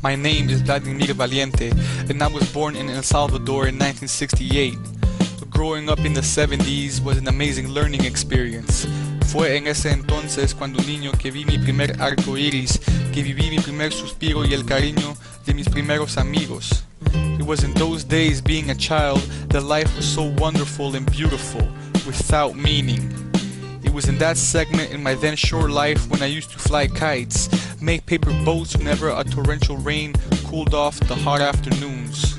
My name is Vladimir Valiente, and I was born in El Salvador in 1968. Growing up in the 70s was an amazing learning experience. Fue en ese entonces cuando niño que vi mi primer arco iris, que viví mi primer suspiro y el cariño de mis primeros amigos. It was in those days, being a child, that life was so wonderful and beautiful, without meaning. It was in that segment in my then short life when I used to fly kites, make paper boats whenever a torrential rain cooled off the hot afternoons.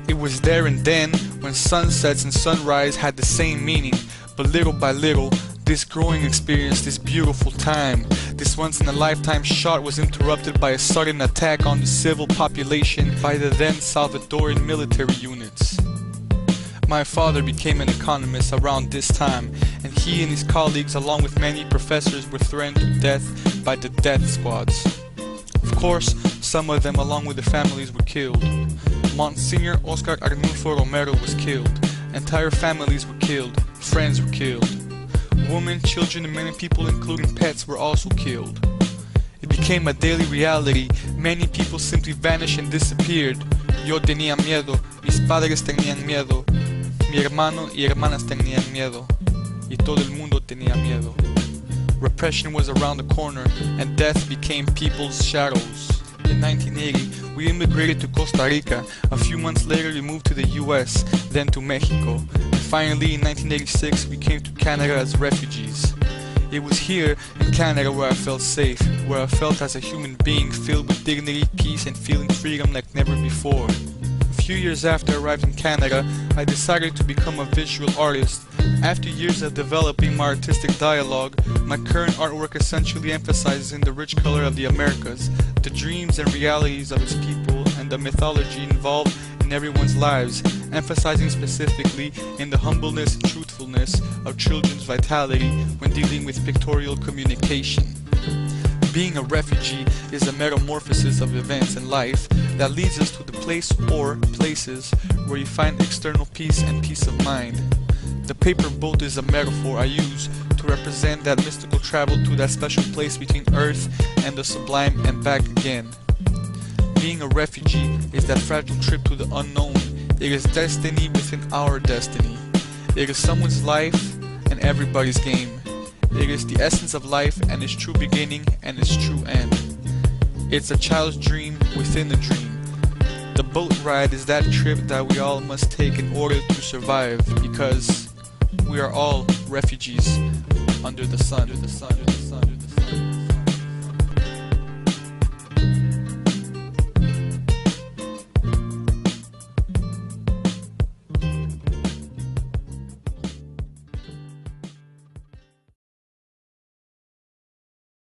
It was there and then when sunsets and sunrise had the same meaning, but little by little, this growing experience, this beautiful time, this once-in-a-lifetime shot was interrupted by a sudden attack on the civil population by the then Salvadoran military units. My father became an economist around this time, and he and his colleagues, along with many professors, were threatened to death by the death squads. Of course, some of them, along with their families, were killed. Monsignor Oscar Arnulfo Romero was killed. Entire families were killed. Friends were killed. Women, children, and many people, including pets, were also killed. It became a daily reality. Many people simply vanished and disappeared. Yo tenía miedo. Mis padres tenían miedo. Mi hermano y hermanas tenían miedo. Y todo el mundo tenía miedo. Repression was around the corner, and death became people's shadows. In 1980, we immigrated to Costa Rica. A few months later, we moved to the US, then to Mexico. And finally, in 1986, we came to Canada as refugees. It was here, in Canada, where I felt safe, where I felt as a human being filled with dignity, peace, and feeling freedom like never before. A few years after I arrived in Canada, I decided to become a visual artist. After years of developing my artistic dialogue, my current artwork essentially emphasizes in the rich color of the Americas, the dreams and realities of its people, and the mythology involved in everyone's lives, emphasizing specifically in the humbleness and truthfulness of children's vitality when dealing with pictorial communication. Being a refugee is a metamorphosis of events in life that leads us to the place or places where you find external peace and peace of mind. The paper boat is a metaphor I use to represent that mystical travel to that special place between earth and the sublime and back again. Being a refugee is that fragile trip to the unknown. It is destiny within our destiny. It is someone's life and everybody's game. It is the essence of life and its true beginning and its true end. It's a child's dream within a dream. The boat ride is that trip that we all must take in order to survive, because we are all refugees under the sun.